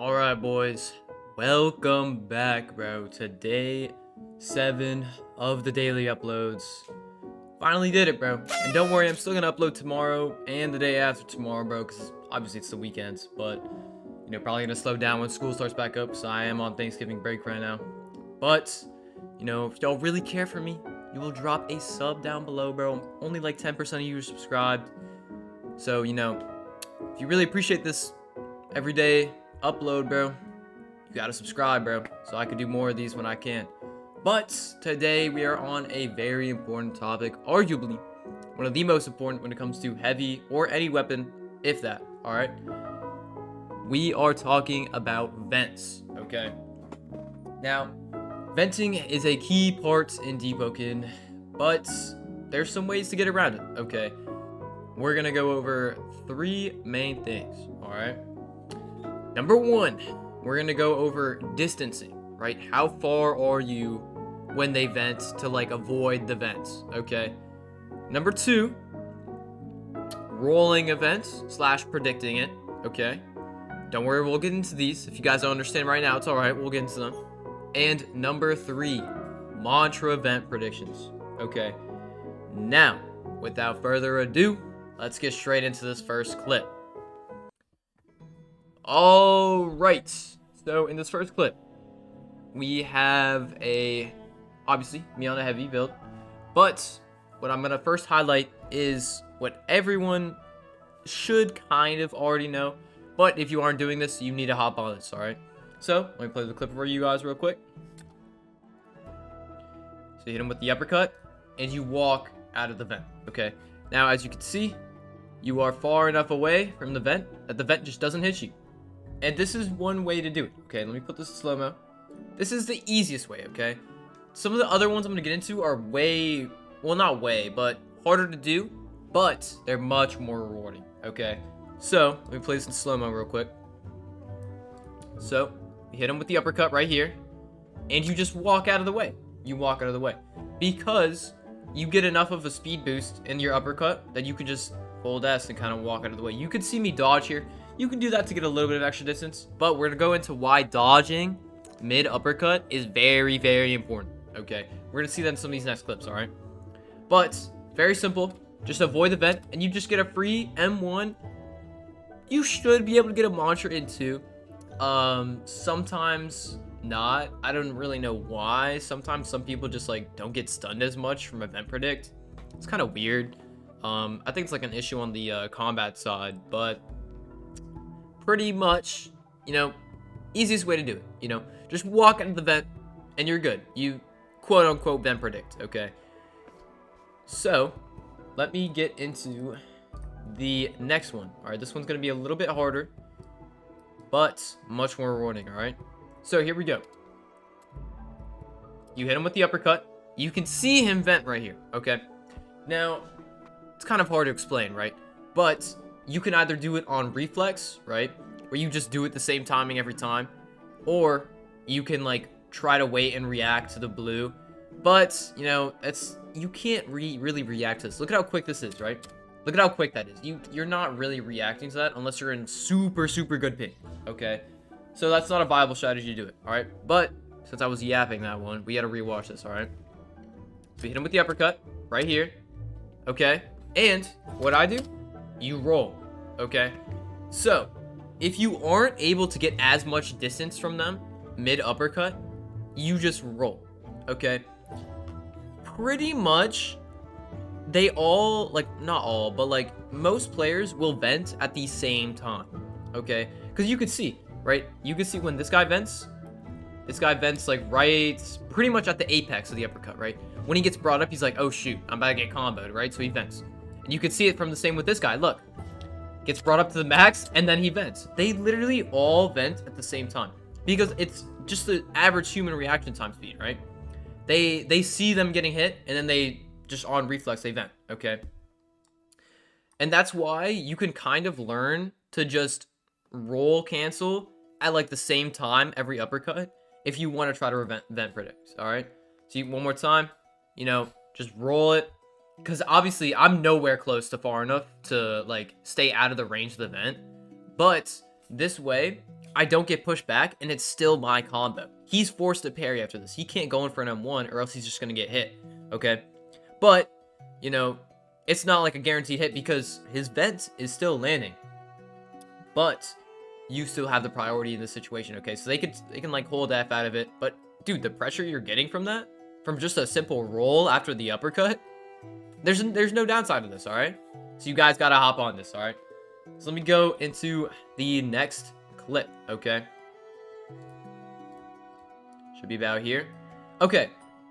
Alright, boys. Welcome back, bro, to day 7 of the daily uploads. Finally did it, bro. And don't worry, I'm still gonna upload tomorrow and the day after tomorrow, bro, because obviously it's the weekends. But, probably gonna slow down when school starts back up, so I am on Thanksgiving break right now. But, if y'all really care for me, you will drop a sub down below, bro. Only like 10% of you are subscribed. So, if you really appreciate this everyday upload, bro, you gotta subscribe, bro, so I can do more of these when I can. But today we are on a very important topic, arguably one of the most important when it comes to heavy or any weapon, if that. All right, we are talking about vents. Okay, now venting is a key part in Deepoken, but there's some ways to get around it. Okay, we're gonna go over 3 main things. All right, number 1, we're gonna go over distancing, right? How far are you when they vent to like avoid the vents? Okay, number 2, rolling events / predicting it. Okay, don't worry, we'll get into these. If you guys don't understand right now, it's all right, we'll get into them. And number 3, mantra event predictions. Okay, now without further ado, let's get straight into this first clip. All right, so in this first clip, we have obviously me on a heavy build, but what I'm gonna first highlight is what everyone should kind of already know, but if you aren't doing this, you need to hop on this. All right, so let me play the clip for you guys real quick. So you hit him with the uppercut and you walk out of the vent. Okay, now as you can see, you are far enough away from the vent that the vent just doesn't hit you. And this is one way to do it. Okay, let me put this in slow-mo. This is the easiest way, okay? Some of the other ones I'm going to get into are not way, but harder to do, but they're much more rewarding, okay? So, let me play this in slow-mo real quick. So, you hit him with the uppercut right here, and you just walk out of the way. You walk out of the way. Because you get enough of a speed boost in your uppercut that you can just hold S and kind of walk out of the way. You could see me dodge here. You can do that to get a little bit of extra distance, but we're gonna go into why dodging mid uppercut is very, very important. Okay, we're gonna see that in some of these next clips. All right, but very simple. Just avoid the vent, and you just get a free M1. You should be able to get a mantra in too. Sometimes not. I don't really know why. Sometimes some people just like don't get stunned as much from event predict. It's kind of weird. I think it's like an issue on the combat side, but pretty much, easiest way to do it, just walk into the vent and you're good. You quote unquote vent predict. Okay, so let me get into the next one. All right, this one's gonna be a little bit harder but much more rewarding. All right, so here we go. You hit him with the uppercut. You can see him vent right here. Okay, now it's kind of hard to explain, right? But you can either do it on reflex, right, where you just do it the same timing every time, or you can like try to wait and react to the blue. But you can't really react to this. Look at how quick this is, right? Look at how quick that is. You're not really reacting to that unless you're in super good ping. Okay, so that's not a viable strategy to do it. All right, but since I was yapping that one, we got to rewatch this. All right, so hit him with the uppercut right here. Okay, and what I do, you roll. Okay, so if you aren't able to get as much distance from them mid uppercut, you just roll. Okay, pretty much they all, like, not all, but like most players will vent at the same time. Okay, because you could see, right, you can see when this guy vents like right pretty much at the apex of the uppercut, right? When he gets brought up, he's like, oh shoot, I'm about to get comboed, right? So he vents. And you could see it from the same with this guy. Look, gets brought up to the max and then he vents. They literally all vent at the same time because it's just the average human reaction time speed, right? They see them getting hit and then they just on reflex they vent. Okay, and that's why you can kind of learn to just roll cancel at like the same time every uppercut if you want to try to vent predict. All right, so one more time, just roll it. Because obviously I'm nowhere close to far enough to like stay out of the range of the vent, but this way I don't get pushed back, and it's still my combo. He's forced to parry after this. He can't go in for an M1, or else he's just going to get hit, okay? But, you know, it's not like a guaranteed hit because his vent is still landing. But you still have the priority in this situation, okay? So they can like hold F out of it. But, dude, the pressure you're getting from that, from just a simple roll after the uppercut, there's no downside to this, all right? So you guys got to hop on this, all right? So let me go into the next clip, okay? Should be about here. Okay,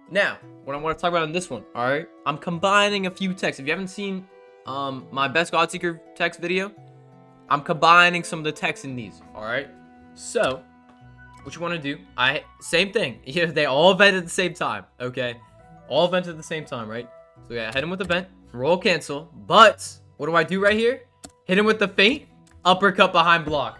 now, what I want to talk about in this one, all right? I'm combining a few texts. If you haven't seen my best GODSEEKER text video, I'm combining some of the text in these, all right? So, what you want to do, same thing. They all vent at the same time, okay? All vent at the same time, right? So, yeah, hit him with the vent, roll cancel, but what do I do right here? Hit him with the feint, uppercut behind block.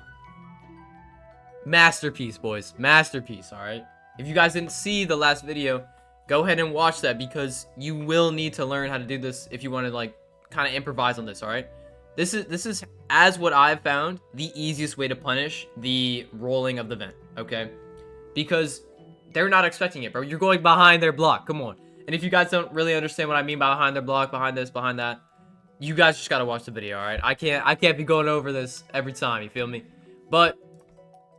Masterpiece, boys. Masterpiece, all right? If you guys didn't see the last video, go ahead and watch that because you will need to learn how to do this if you want to, like, kind of improvise on this, all right? This is, as what I've found, the easiest way to punish the rolling of the vent, okay? Because they're not expecting it, bro. You're going behind their block. Come on. And if you guys don't really understand what I mean by behind their block, behind this, behind that, you guys just gotta watch the video, all right? I can't be going over this every time, you feel me? But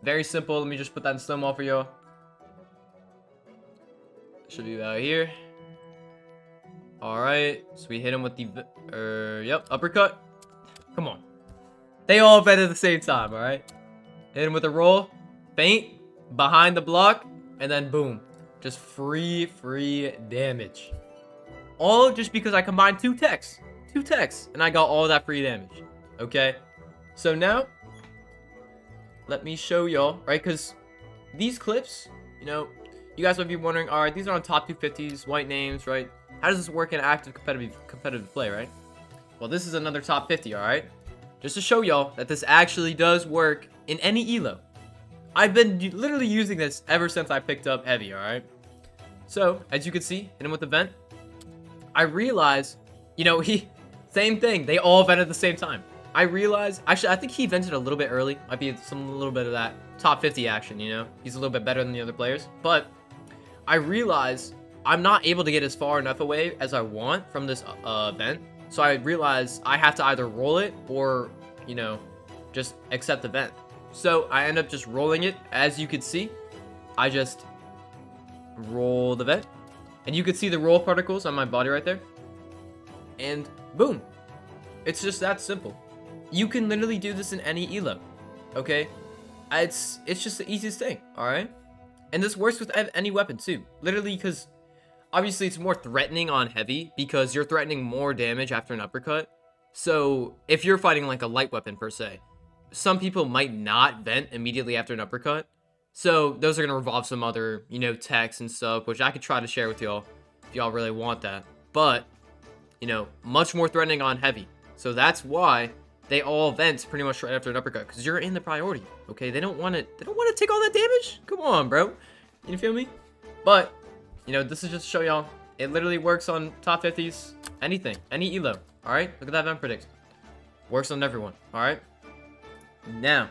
very simple. Let me just put that in slow-mo for y'all. Should be about here. All right. So we hit him with the yep, uppercut. Come on. They all vent at the same time, all right? Hit him with a roll, feint, behind the block, and then boom. Just free damage. All just because I combined two texts, and I got all that free damage, okay? So now, let me show y'all, right? Because these clips, you know, you guys might be wondering, all right, these are on top 250s, white names, right? How does this work in active competitive play, right? Well, this is another top 50, all right? Just to show y'all that this actually does work in any elo. I've been literally using this ever since I picked up heavy, all right? So, as you can see, hit him with the vent. I realized, you know, same thing. They all vent at the same time. I realized, actually, I think he vented a little bit early. Might be a little bit of that top 50 action, you know? He's a little bit better than the other players. But I realized I'm not able to get as far enough away as I want from this vent. So I realized I have to either roll it or, you know, just accept the vent. So I end up just rolling it. As you can see, I just roll the vent. And you can see the roll particles on my body right there. And boom. It's just that simple. You can literally do this in any elo. Okay? It's just the easiest thing. Alright? And this works with any weapon too. Literally because obviously it's more threatening on heavy because you're threatening more damage after an uppercut. So if you're fighting like a light weapon per se, some people might not vent immediately after an uppercut. So those are going to revolve some other, you know, techs and stuff, which I could try to share with y'all if y'all really want that. But, you know, much more threatening on heavy. So that's why they all vent pretty much right after an uppercut, because you're in the priority. Okay, they don't want to take all that damage. Come on, bro. You feel me? But, you know, this is just to show y'all it literally works on top 50s, anything, any elo. All right, look at that vent predict. Works on everyone. All right. Now,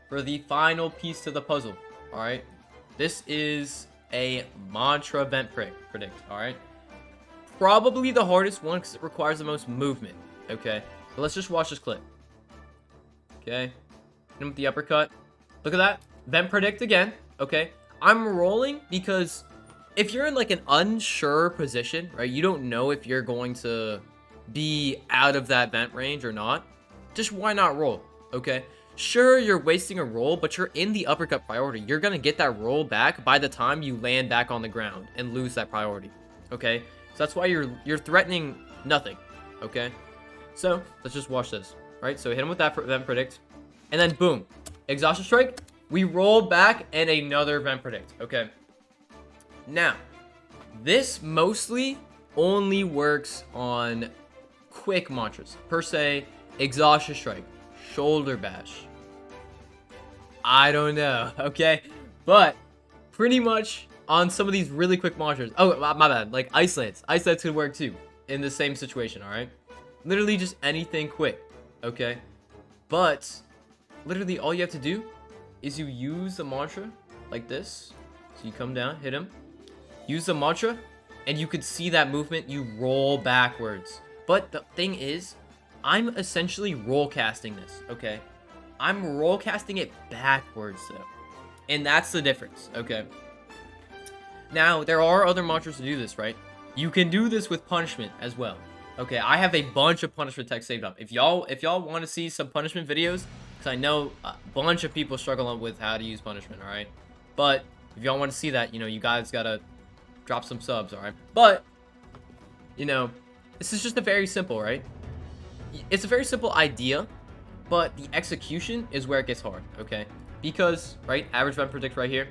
for the final piece to the puzzle. All right, this is a mantra vent predict. All right, probably the hardest one because it requires the most movement. Okay, so let's just watch this clip. Okay, hit him with the uppercut. Look at that, vent predict again. Okay, I'm rolling because if you're in like an unsure position, right, you don't know if you're going to be out of that vent range or not, just why not roll? Okay, sure, you're wasting a roll, but you're in the uppercut priority. You're gonna get that roll back by the time you land back on the ground and lose that priority. Okay, so that's why you're threatening nothing. Okay, so let's just watch this. Right, so hit him with that vent predict, and then boom, exhaustion strike. We roll back and another vent predict. Okay, now this mostly only works on quick mantras per se. Exhaustion strike, shoulder bash, I don't know, okay? But pretty much on some of these really quick mantras. Oh, my bad. Like Ice Lance. Ice Lance could work too in the same situation, all right? Literally just anything quick, okay? But literally all you have to do is you use the mantra like this. So you come down, hit him, use the mantra, and you could see that movement. You roll backwards. But the thing is, I'm essentially roll casting this, okay? I'm roll casting it backwards, though. And that's the difference, okay? Now, there are other mantras to do this, right? You can do this with punishment as well. Okay, I have a bunch of punishment text saved up. If y'all want to see some punishment videos, because I know a bunch of people struggle with how to use punishment, all right? But if y'all want to see that, you know, you guys gotta drop some subs, all right? But, you know, this is just a very simple, right? It's a very simple idea, but the execution is where it gets hard, okay? Because, right, average vent predict right here,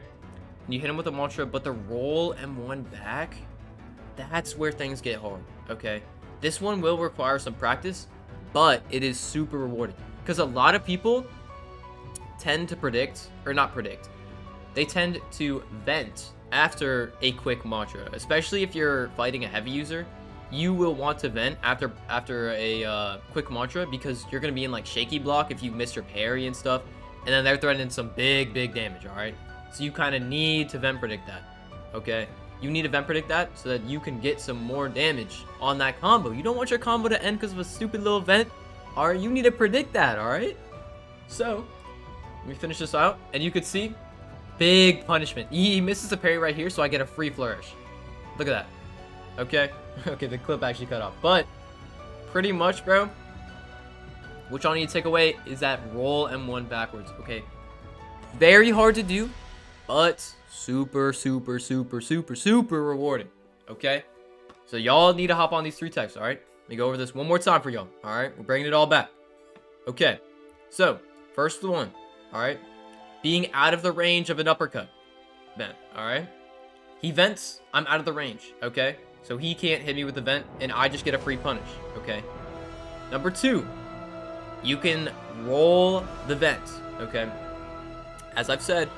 and you hit him with a mantra, but the roll M1 back, that's where things get hard, okay? This one will require some practice, but it is super rewarding. Because a lot of people tend to predict, or not predict, they tend to vent after a quick mantra. Especially if you're fighting a heavy user, you will want to vent after a quick mantra, because you're going to be in like shaky block if you miss your parry and stuff. And then they're threatening some big damage, alright? So you kind of need to vent predict that, okay? You need to vent predict that so that you can get some more damage on that combo. You don't want your combo to end because of a stupid little vent. Alright, you need to predict that, alright? So, let me finish this out. And you could see, big punishment. He misses a parry right here, so I get a free flourish. Look at that. Okay? Okay, the clip actually cut off. But, pretty much, bro, what y'all need to take away is that roll M1 backwards, okay? Very hard to do, but super rewarding, okay? So y'all need to hop on these 3 texts, all right? Let me go over this one more time for y'all, all right? We're bringing it all back. Okay, so first one, all right? Being out of the range of an uppercut. Vent, all right? He vents, I'm out of the range, okay? So he can't hit me with the vent, and I just get a free punish, okay? Number 2, you can roll the vent, okay? As I've said,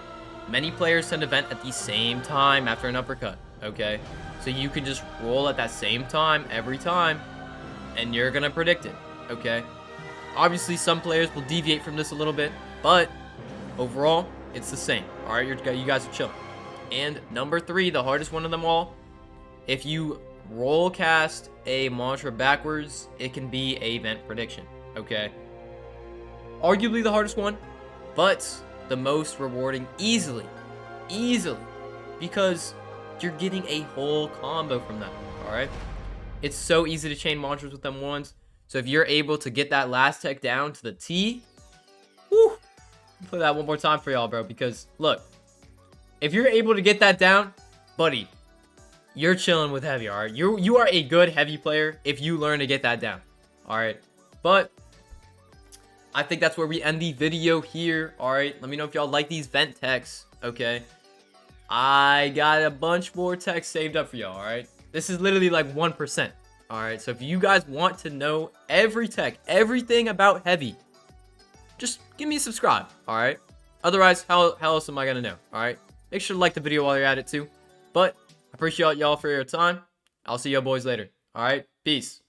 many players tend to vent at the same time after an uppercut, okay? So you can just roll at that same time every time, and you're gonna predict it, okay? Obviously, some players will deviate from this a little bit, but overall, it's the same, all right? You guys are chilling. And number 3, the hardest one of them all, if you roll cast a mantra backwards, it can be a vent prediction, okay? Arguably the hardest one, but the most rewarding easily, because you're getting a whole combo from that, all right? It's so easy to chain mantras with them ones. So if you're able to get that last tech down to the T, whoo, play that one more time for y'all, bro, because look, if you're able to get that down, buddy, you're chilling with heavy, all right? You are a good heavy player if you learn to get that down, all right? But I think that's where we end the video here, all right? Let me know if y'all like these vent techs, okay? I got a bunch more techs saved up for y'all, all right? This is literally like 1%, all right? So if you guys want to know every tech, everything about heavy, just give me a subscribe, all right? Otherwise, how else am I gonna know, all right? Make sure to like the video while you're at it too. But I appreciate y'all for your time. I'll see y'all boys later, all right? Peace.